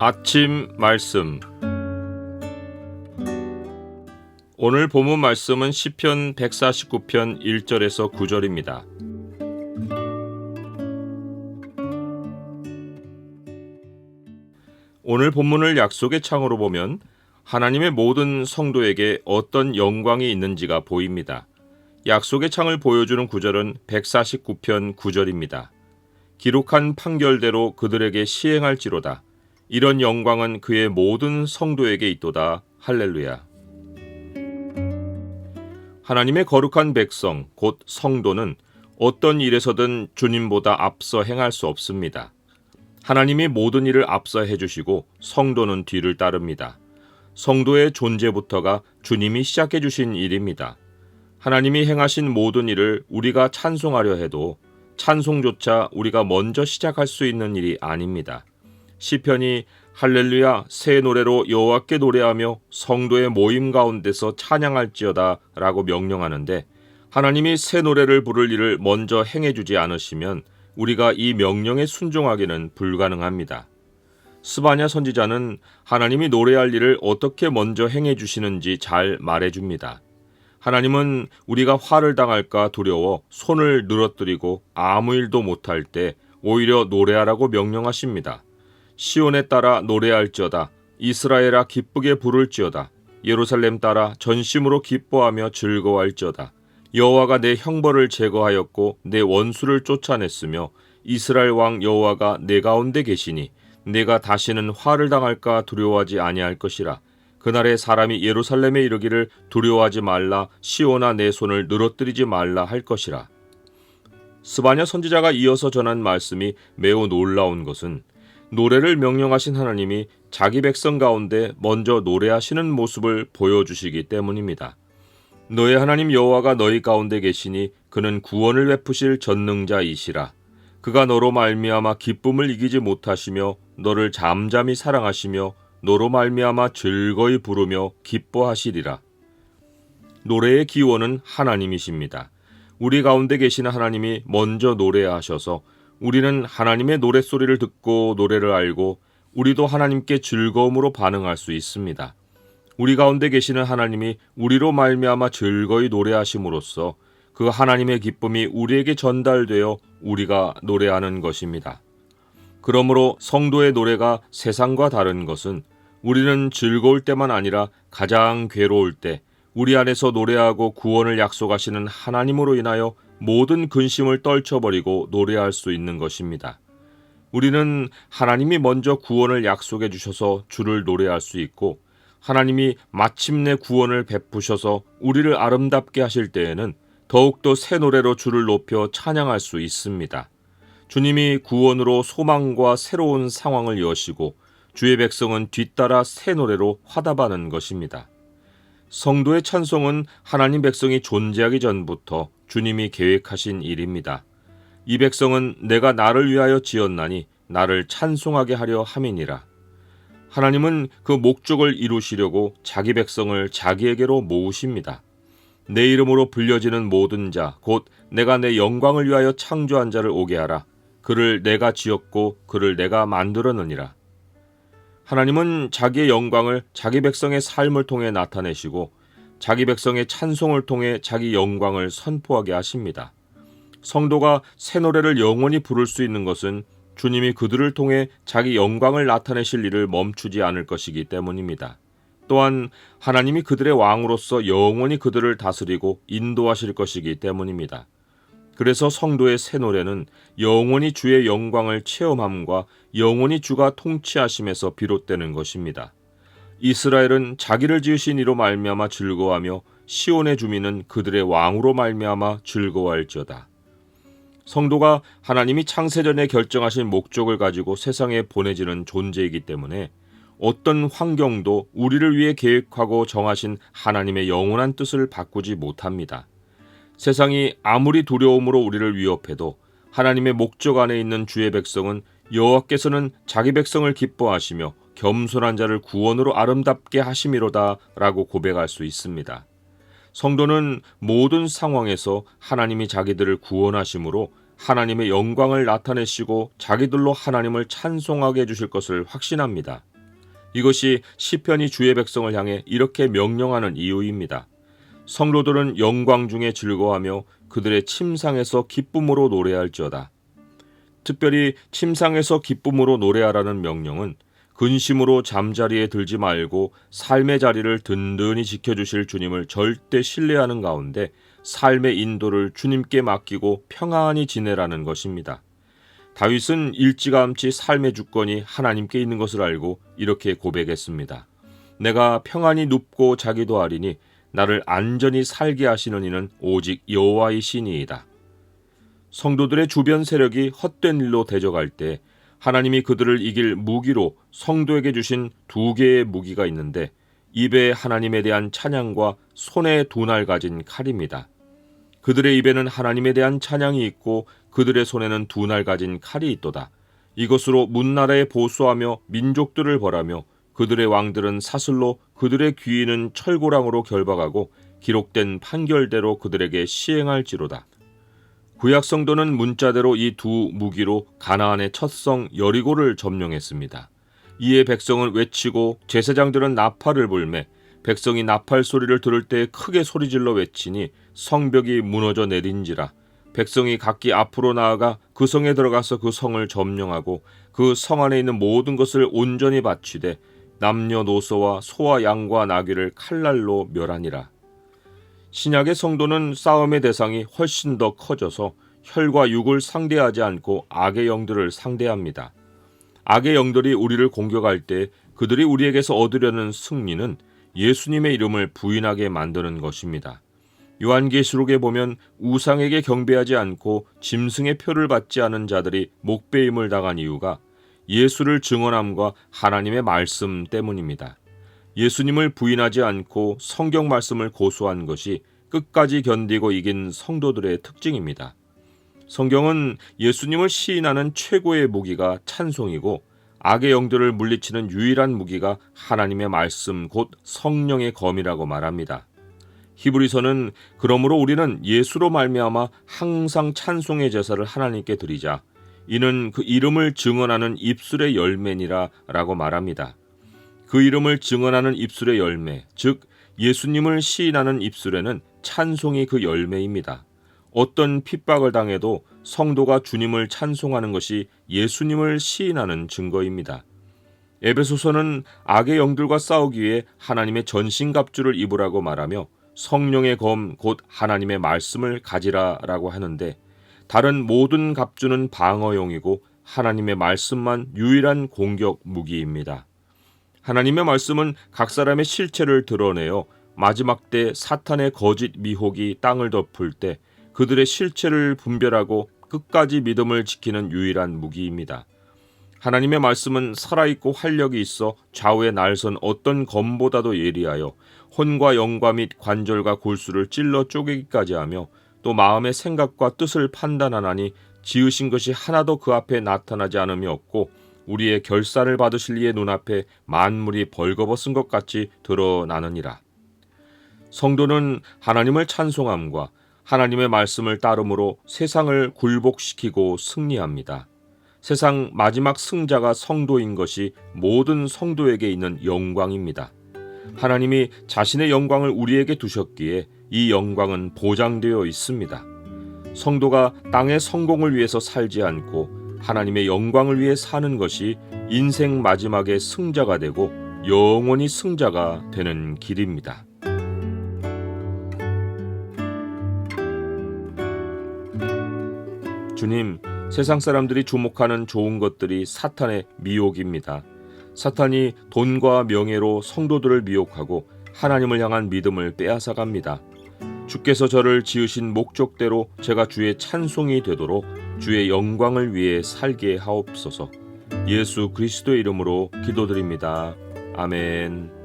아침 말씀. 오늘 본문 말씀은 시편 149편 1절에서 9절입니다. 오늘 본문을 약속의 창으로 보면 하나님의 모든 성도에게 어떤 영광이 있는지가 보입니다. 약속의 창을 보여주는 구절은 149편 9절입니다. 기록한 판결대로 그들에게 시행할지로다. 이런 영광은 그의 모든 성도에게 있도다. 할렐루야. 하나님의 거룩한 백성, 곧 성도는 어떤 일에서든 주님보다 앞서 행할 수 없습니다. 하나님이 모든 일을 앞서 해주시고 성도는 뒤를 따릅니다. 성도의 존재부터가 주님이 시작해 주신 일입니다. 하나님이 행하신 모든 일을 우리가 찬송하려 해도 찬송조차 우리가 먼저 시작할 수 있는 일이 아닙니다. 시편이 할렐루야 새 노래로 여호와께 노래하며 성도의 모임 가운데서 찬양할지어다 라고 명령하는데, 하나님이 새 노래를 부를 일을 먼저 행해주지 않으시면 우리가 이 명령에 순종하기는 불가능합니다. 스바냐 선지자는 하나님이 노래할 일을 어떻게 먼저 행해주시는지 잘 말해줍니다. 하나님은 우리가 화를 당할까 두려워 손을 늘어뜨리고 아무 일도 못할 때 오히려 노래하라고 명령하십니다. 시온에 따라 노래할지어다. 이스라엘아 기쁘게 부를지어다. 예루살렘 따라 전심으로 기뻐하며 즐거워할지어다. 여호와가 내 형벌을 제거하였고 내 원수를 쫓아냈으며 이스라엘 왕 여호와가 내 가운데 계시니 내가 다시는 화를 당할까 두려워하지 아니할 것이라. 그날에 사람이 예루살렘에 이르기를 두려워하지 말라, 시온아 내 손을 늘어뜨리지 말라 할 것이라. 스바냐 선지자가 이어서 전한 말씀이 매우 놀라운 것은 노래를 명령하신 하나님이 자기 백성 가운데 먼저 노래하시는 모습을 보여주시기 때문입니다. 너의 하나님 여호와가 너희 가운데 계시니 그는 구원을 베푸실 전능자이시라. 그가 너로 말미암아 기쁨을 이기지 못하시며 너를 잠잠히 사랑하시며 너로 말미암아 즐거이 부르며 기뻐하시리라. 노래의 기원은 하나님이십니다. 우리 가운데 계시는 하나님이 먼저 노래하셔서 우리는 하나님의 노랫소리를 듣고 노래를 알고 우리도 하나님께 즐거움으로 반응할 수 있습니다. 우리 가운데 계시는 하나님이 우리로 말미암아 즐거이 노래하심으로써 그 하나님의 기쁨이 우리에게 전달되어 우리가 노래하는 것입니다. 그러므로 성도의 노래가 세상과 다른 것은 우리는 즐거울 때만 아니라 가장 괴로울 때 우리 안에서 노래하고 구원을 약속하시는 하나님으로 인하여 모든 근심을 떨쳐버리고 노래할 수 있는 것입니다. 우리는 하나님이 먼저 구원을 약속해 주셔서 주를 노래할 수 있고, 하나님이 마침내 구원을 베푸셔서 우리를 아름답게 하실 때에는 더욱더 새 노래로 주를 높여 찬양할 수 있습니다. 주님이 구원으로 소망과 새로운 상황을 여시고 주의 백성은 뒤따라 새 노래로 화답하는 것입니다. 성도의 찬송은 하나님 백성이 존재하기 전부터 주님이 계획하신 일입니다. 이 백성은 내가 나를 위하여 지었나니 나를 찬송하게 하려 함이니라. 하나님은 그 목적을 이루시려고 자기 백성을 자기에게로 모으십니다. 내 이름으로 불려지는 모든 자, 곧 내가 내 영광을 위하여 창조한 자를 오게 하라. 그를 내가 지었고 그를 내가 만들었느니라. 하나님은 자기의 영광을 자기 백성의 삶을 통해 나타내시고 자기 백성의 찬송을 통해 자기 영광을 선포하게 하십니다. 성도가 새 노래를 영원히 부를 수 있는 것은 주님이 그들을 통해 자기 영광을 나타내실 일을 멈추지 않을 것이기 때문입니다. 또한 하나님이 그들의 왕으로서 영원히 그들을 다스리고 인도하실 것이기 때문입니다. 그래서 성도의 새 노래는 영원히 주의 영광을 체험함과 영원히 주가 통치하심에서 비롯되는 것입니다. 이스라엘은 자기를 지으신 이로 말미암아 즐거워하며 시온의 주민은 그들의 왕으로 말미암아 즐거워할지어다. 성도가 하나님이 창세전에 결정하신 목적을 가지고 세상에 보내지는 존재이기 때문에 어떤 환경도 우리를 위해 계획하고 정하신 하나님의 영원한 뜻을 바꾸지 못합니다. 세상이 아무리 두려움으로 우리를 위협해도 하나님의 목적 안에 있는 주의 백성은 여호와께서는 자기 백성을 기뻐하시며 겸손한 자를 구원으로 아름답게 하심이로다 라고 고백할 수 있습니다. 성도는 모든 상황에서 하나님이 자기들을 구원하심으로 하나님의 영광을 나타내시고 자기들로 하나님을 찬송하게 해주실 것을 확신합니다. 이것이 시편이 주의 백성을 향해 이렇게 명령하는 이유입니다. 성도들은 영광 중에 즐거워하며 그들의 침상에서 기쁨으로 노래할지어다. 특별히 침상에서 기쁨으로 노래하라는 명령은 근심으로 잠자리에 들지 말고 삶의 자리를 든든히 지켜주실 주님을 절대 신뢰하는 가운데 삶의 인도를 주님께 맡기고 평안히 지내라는 것입니다. 다윗은 일찌감치 삶의 주권이 하나님께 있는 것을 알고 이렇게 고백했습니다. 내가 평안히 눕고 자기도 하리니 나를 안전히 살게 하시는 이는 오직 여호와의 신이이다. 성도들의 주변 세력이 헛된 일로 대적할 때 하나님이 그들을 이길 무기로 성도에게 주신 두 개의 무기가 있는데 입에 하나님에 대한 찬양과 손에 두 날 가진 칼입니다. 그들의 입에는 하나님에 대한 찬양이 있고 그들의 손에는 두 날 가진 칼이 있도다. 이것으로 문나라에 보수하며 민족들을 벌하며 그들의 왕들은 사슬로 그들의 귀인은 철고랑으로 결박하고 기록된 판결대로 그들에게 시행할지로다. 구약 성도는 문자대로 이 두 무기로 가나안의 첫 성 여리고를 점령했습니다. 이에 백성은 외치고 제사장들은 나팔을 불매 백성이 나팔 소리를 들을 때 크게 소리질러 외치니 성벽이 무너져 내린지라. 백성이 각기 앞으로 나아가 그 성에 들어가서 그 성을 점령하고 그 성 안에 있는 모든 것을 온전히 바치되 남녀노소와 소와 양과 나귀를 칼날로 멸하니라. 신약의 성도는 싸움의 대상이 훨씬 더 커져서 혈과 육을 상대하지 않고 악의 영들을 상대합니다. 악의 영들이 우리를 공격할 때 그들이 우리에게서 얻으려는 승리는 예수님의 이름을 부인하게 만드는 것입니다. 요한계시록에 보면 우상에게 경배하지 않고 짐승의 표를 받지 않은 자들이 목배임을 당한 이유가 예수를 증언함과 하나님의 말씀 때문입니다. 예수님을 부인하지 않고 성경 말씀을 고수한 것이 끝까지 견디고 이긴 성도들의 특징입니다. 성경은 예수님을 시인하는 최고의 무기가 찬송이고 악의 영들을 물리치는 유일한 무기가 하나님의 말씀 곧 성령의 검이라고 말합니다. 히브리서는 그러므로 우리는 예수로 말미암아 항상 찬송의 제사를 하나님께 드리자. 이는 그 이름을 증언하는 입술의 열매니라 라고 말합니다. 그 이름을 증언하는 입술의 열매, 즉 예수님을 시인하는 입술에는 찬송이 그 열매입니다. 어떤 핍박을 당해도 성도가 주님을 찬송하는 것이 예수님을 시인하는 증거입니다. 에베소서는 악의 영들과 싸우기 위해 하나님의 전신갑주를 입으라고 말하며 성령의 검 곧 하나님의 말씀을 가지라라고 하는데 다른 모든 갑주는 방어용이고 하나님의 말씀만 유일한 공격 무기입니다. 하나님의 말씀은 각 사람의 실체를 드러내어 마지막 때 사탄의 거짓 미혹이 땅을 덮을 때 그들의 실체를 분별하고 끝까지 믿음을 지키는 유일한 무기입니다. 하나님의 말씀은 살아있고 활력이 있어 좌우에 날선 어떤 검보다도 예리하여 혼과 영과 및 관절과 골수를 찔러 쪼개기까지 하며 또 마음의 생각과 뜻을 판단하나니 지으신 것이 하나도 그 앞에 나타나지 않음이 없고 우리의 결산을 받으실 이의 눈앞에 만물이 벌거벗은 것 같이 드러나느니라. 성도는 하나님을 찬송함과 하나님의 말씀을 따름으로 세상을 굴복시키고 승리합니다. 세상 마지막 승자가 성도인 것이 모든 성도에게 있는 영광입니다. 하나님이 자신의 영광을 우리에게 두셨기에 이 영광은 보장되어 있습니다. 성도가 땅의 성공을 위해서 살지 않고 하나님의 영광을 위해 사는 것이 인생 마지막에 승자가 되고 영원히 승자가 되는 길입니다. 주님, 세상 사람들이 주목하는 좋은 것들이 사탄의 미혹입니다. 사탄이 돈과 명예로 성도들을 미혹하고 하나님을 향한 믿음을 빼앗아갑니다. 주께서 저를 지으신 목적대로 제가 주의 찬송이 되도록 주의 영광을 위해 살게 하옵소서. 예수 그리스도의 이름으로 기도드립니다. 아멘.